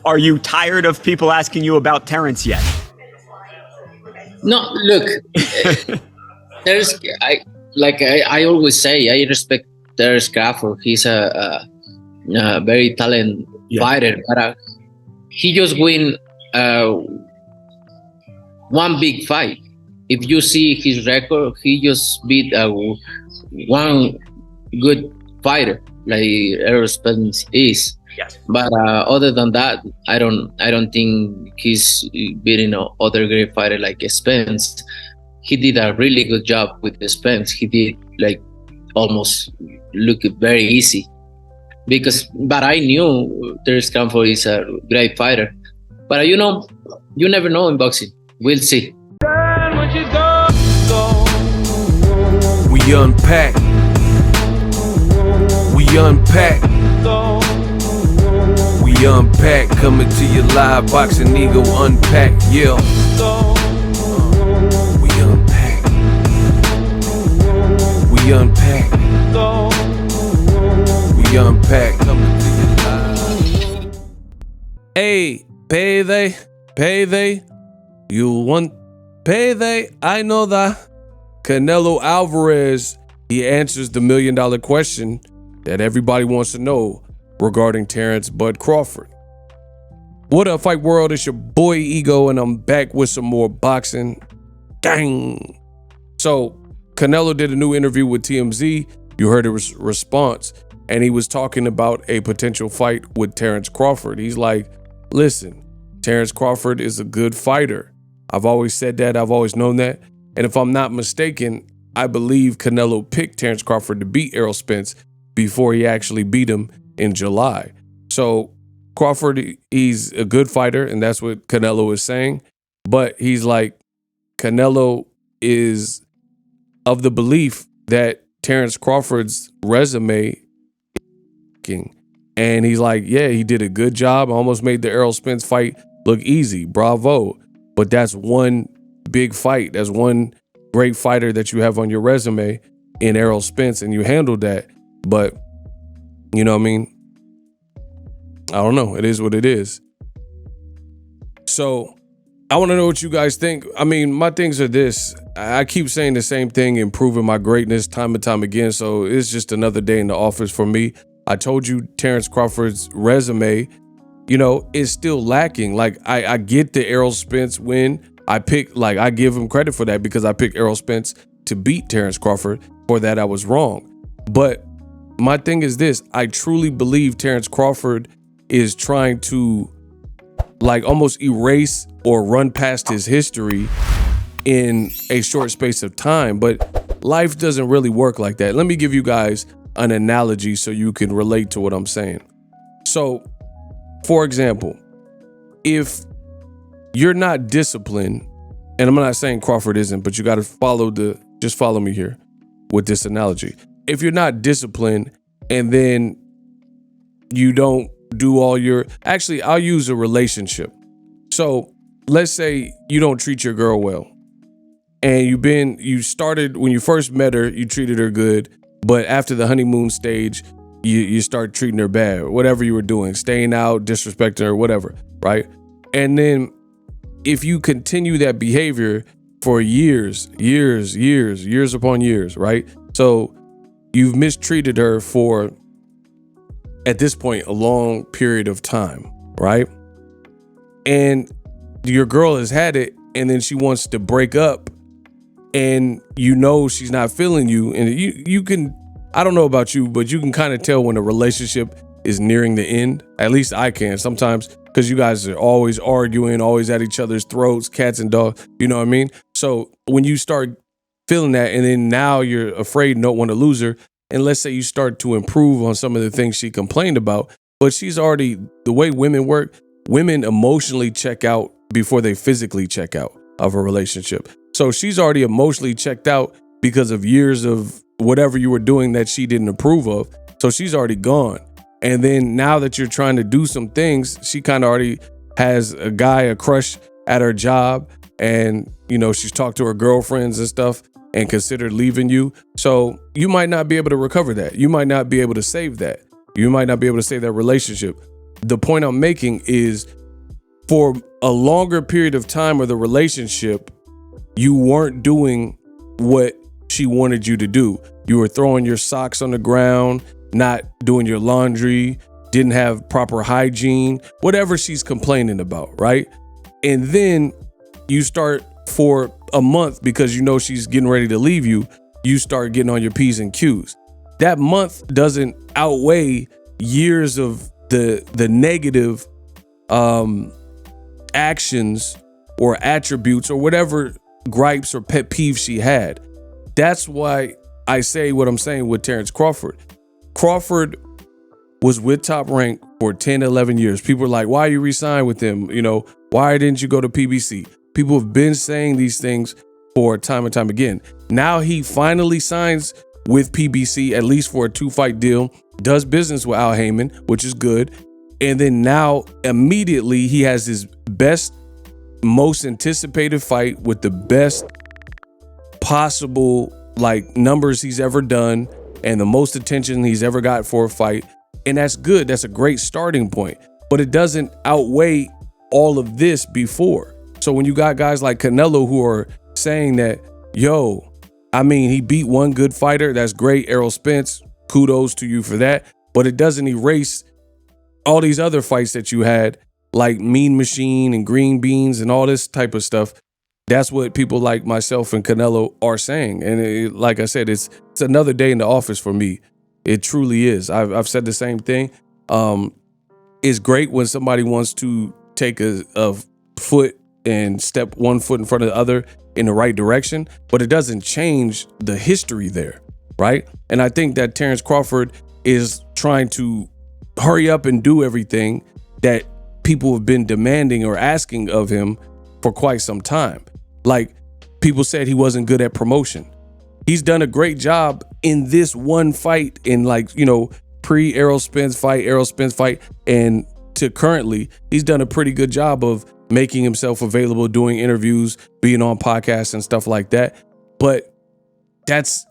Are you tired of people asking you about Terence yet? No, look, there's I always say I respect Terence Crawford. He's a very talented fighter, but he just win one big fight. If you see his record, he just beat one good fighter like Errol is. Yes. But other than that, I don't think he's beating other great fighter like Spence. He did a really good job with Spence. He did like almost look very easy but I knew Terence Crawford is a great fighter. But you never know in boxing. We'll see. We unpack. We unpack, coming to you live, Boxingego unpack, yeah. We unpack. We unpack, coming to you live. Hey, payday, you want payday? I know that. Canelo Alvarez, he answers the $1 million question that everybody wants to know regarding Terence Bud Crawford. What up, Fight World? It's your boy Ego, and I'm back with some more boxing. Dang. So Canelo did a new interview with TMZ. You heard his response, and he was talking about a potential fight with Terence Crawford. He's like, listen, Terence Crawford is a good fighter. I've always said that. I've always known that. And if I'm not mistaken, I believe Canelo picked Terence Crawford to beat Errol Spence before he actually beat him in July. So Crawford, he's a good fighter, and that's what Canelo is saying. But he's like, Canelo is of the belief that Terence Crawford's resume, and he's like, yeah, he did a good job. Almost made the Errol Spence fight look easy. Bravo. But that's one big fight. That's one great fighter that you have on your resume in Errol Spence, and you handled that. But you know what I mean? I don't know. It is what it is. So I want to know what you guys think. I mean, my things are this. I keep saying the same thing and proving my greatness time and time again. So it's just another day in the office for me. I told you Terence Crawford's resume, is still lacking. Like, I get the Errol Spence win. I give him credit for that because I picked Errol Spence to beat Terence Crawford. For that, I was wrong. But my thing is this. I truly believe Terence Crawford is trying to almost erase or run past his history in a short space of time. But life doesn't really work like that. Let me give you guys an analogy so you can relate to what I'm saying. So, for example, if you're not disciplined, and I'm not saying Crawford isn't, but you got to just follow me here with this analogy. If you're not disciplined and then you don't do actually, I'll use a relationship. So let's say you don't treat your girl well, and you started when you first met her, you treated her good, but after the honeymoon stage, you start treating her bad, or whatever you were doing, staying out, disrespecting her, whatever, right? And then if you continue that behavior for years upon years, right? So you've mistreated her for, at this point, a long period of time, right? And your girl has had it, and then she wants to break up, and she's not feeling you, and you can, I don't know about you, but you can kind of tell when a relationship is nearing the end. At least I can sometimes, because you guys are always arguing, always at each other's throats, cats and dogs, you know what I mean? So when you start feeling that, and then now you're afraid and don't want to lose her, and let's say you start to improve on some of the things she complained about, but she's already, the way women work, women emotionally check out before they physically check out of a relationship. So she's already emotionally checked out because of years of whatever you were doing that she didn't approve of. So she's already gone. And then now that you're trying to do some things, she kind of already has a crush at her job, and she's talked to her girlfriends and stuff and considered leaving you. So you might not be able to recover that. You might not be able to save that. You might not be able to save that relationship. the point I'm making is, for a longer period of time of the relationship, you weren't doing what she wanted you to do. You were throwing your socks on the ground, not doing your laundry, didn't have proper hygiene, whatever she's complaining about, right? And then you start, for a month, because you know she's getting ready to leave you, you start getting on your P's and Q's. That month doesn't outweigh years of the negative actions or attributes or whatever gripes or pet peeves she had. That's why I say what I'm saying with Terence Crawford. Crawford was with Top Rank for 10, 11 years. People are like, why you re-signed with him? You know, why didn't you go to PBC? People have been saying these things for time and time again. Now he finally signs with PBC, at least for a 2-fight deal, does business with Al Heyman, which is good. And then now immediately he has his best, most anticipated fight with the best possible numbers he's ever done and the most attention he's ever got for a fight. And that's good. That's a great starting point, but it doesn't outweigh all of this before. So when you got guys like Canelo who are saying that, yo, I mean, he beat one good fighter, that's great. Errol Spence, kudos to you for that. But it doesn't erase all these other fights that you had, like Mean Machine and Green Beans and all this type of stuff. That's what people like myself and Canelo are saying. And like I said, it's another day in the office for me. It truly is. I've said the same thing. It's great when somebody wants to take a foot and step one foot in front of the other in the right direction, but it doesn't change the history there, right? And I think that Terence Crawford is trying to hurry up and do everything that people have been demanding or asking of him for quite some time. Like, people said he wasn't good at promotion. He's done a great job in this one fight, in pre-Errol Spence fight, and to currently, he's done a pretty good job of making himself available, doing interviews, being on podcasts and stuff like that. But that's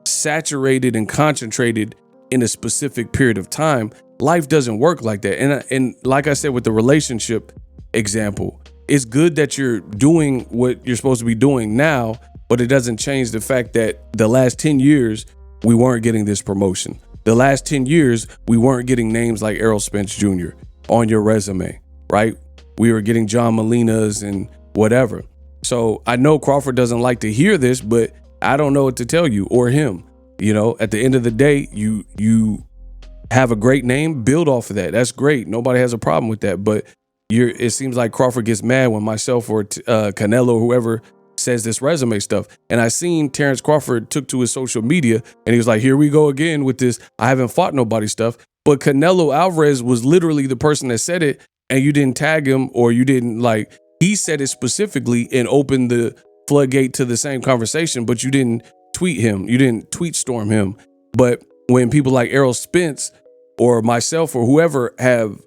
saturated and concentrated in a specific period of time. Life doesn't work like that. And like I said, with the relationship example, it's good that you're doing what you're supposed to be doing now, but it doesn't change the fact that the last 10 years, we weren't getting this promotion. The last 10 years, we weren't getting names like Errol Spence Jr. on your resume, right? We were getting John Molina's and whatever. So I know Crawford doesn't like to hear this, but I don't know what to tell you or him. You know, at the end of the day, you have a great name, build off of that. That's great. Nobody has a problem with that. But it seems like Crawford gets mad when myself or Canelo or whoever says this resume stuff. And I seen Terence Crawford took to his social media and he was like, here we go again with this I haven't fought nobody stuff. But Canelo Alvarez was literally the person that said it, and you didn't tag him, or you didn't he said it specifically and opened the floodgate to the same conversation, but you didn't tweet him. You didn't tweet storm him. But when people like Errol Spence or myself or whoever have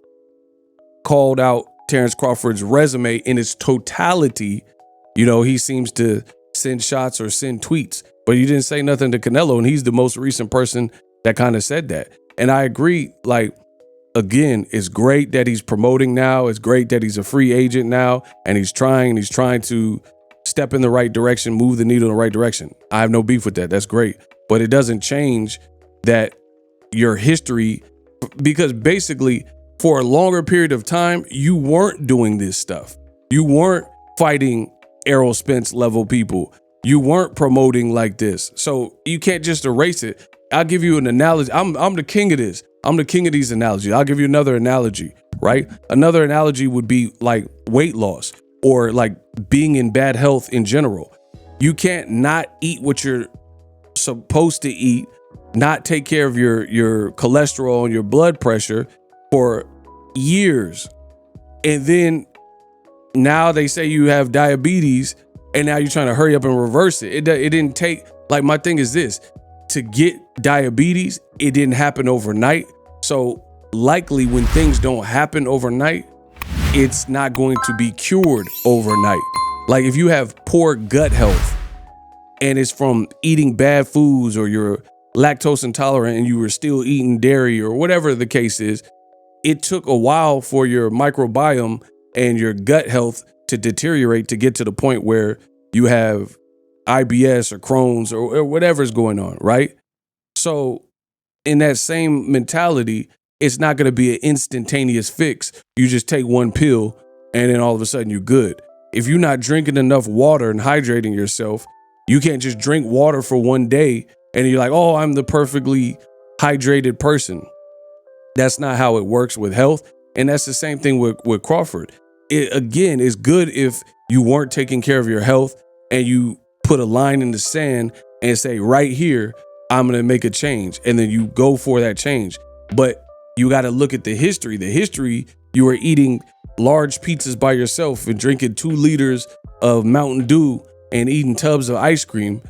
called out Terence Crawford's resume in its totality, he seems to send shots or send tweets, but you didn't say nothing to Canelo, and he's the most recent person that kind of said that. And I agree, again, it's great that he's promoting now. It's great that he's a free agent now, and he's trying to step in the right direction, move the needle in the right direction. I have no beef with that. That's great. But it doesn't change that your history, because basically for a longer period of time, you weren't doing this stuff. You weren't fighting Errol Spence level people. You weren't promoting like this. So you can't just erase it. I'll give you an analogy. I'm the king of this. I'm the king of these analogies. I'll give you another analogy, right? Another analogy would be like weight loss or like being in bad health in general. You can't not eat what you're supposed to eat, not take care of your cholesterol and your blood pressure for years. And then now they say you have diabetes, and now you're trying to hurry up and reverse it. It didn't take, my thing is this, to get diabetes, it didn't happen overnight. So likely when things don't happen overnight, it's not going to be cured overnight. Like if you have poor gut health and it's from eating bad foods, or you're lactose intolerant and you were still eating dairy or whatever the case is, it took a while for your microbiome and your gut health to deteriorate to get to the point where you have IBS or Crohn's or whatever's going on, right? So in that same mentality, it's not going to be an instantaneous fix. You just take one pill and then all of a sudden you're good. If you're not drinking enough water and hydrating yourself, you can't just drink water for one day and you're like, oh, I'm the perfectly hydrated person. That's not how it works with health. And that's the same thing with Crawford. It, again, is good if you weren't taking care of your health and you put a line in the sand and say, right here, I'm going to make a change. And then you go for that change. But you got to look at the history. The history, you were eating large pizzas by yourself and drinking 2 liters of Mountain Dew and eating tubs of ice cream.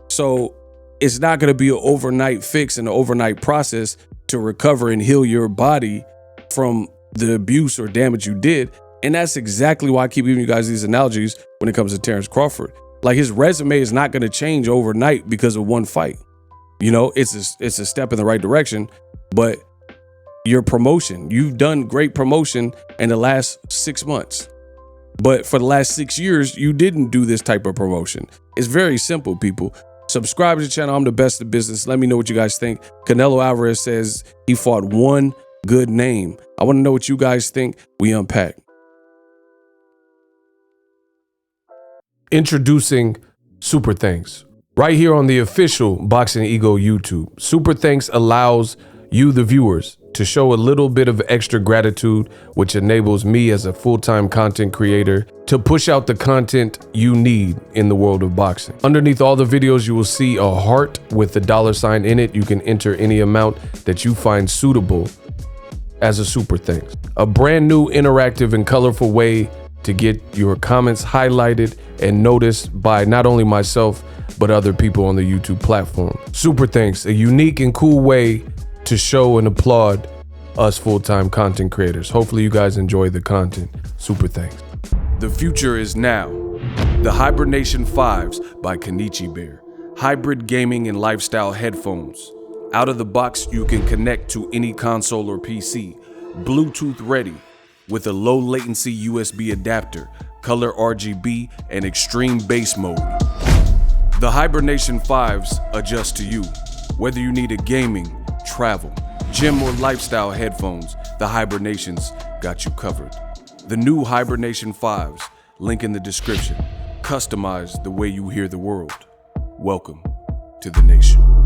So it's not going to be an overnight fix and an overnight process to recover and heal your body from the abuse or damage you did. And that's exactly why I keep giving you guys these analogies when it comes to Terence Crawford. Like, his resume is not going to change overnight because of one fight. You know, it's a step in the right direction, but your promotion, you've done great promotion in the last 6 months, but for the last 6 years, you didn't do this type of promotion. It's very simple, people. Subscribe to the channel. I'm the best of business. Let me know what you guys think. Canelo Alvarez says he fought one good name. I want to know what you guys think. We unpack. Introducing Super Thanks. Right here on the official Boxingego YouTube. Super Thanks allows you, the viewers, to show a little bit of extra gratitude, which enables me as a full-time content creator to push out the content you need in the world of boxing. Underneath all the videos, you will see a heart with the $sign in it. You can enter any amount that you find suitable as a super thanks. A brand new, interactive, and colorful way to get your comments highlighted and noticed by not only myself, but other people on the YouTube platform. Super thanks, a unique and cool way to show and applaud us full-time content creators. Hopefully you guys enjoy the content. Super thanks. The future is now. The Hibernation 5s by Kenichi Bear. Hybrid gaming and lifestyle headphones. Out of the box, you can connect to any console or PC. Bluetooth ready with a low latency USB adapter, color RGB, and extreme bass mode. The Hibernation 5s adjust to you. Whether you need a gaming, travel, gym, or lifestyle headphones, the Hibernations got you covered. The new Hibernation 5s, link in the description. Customize the way you hear the world. Welcome to the nation.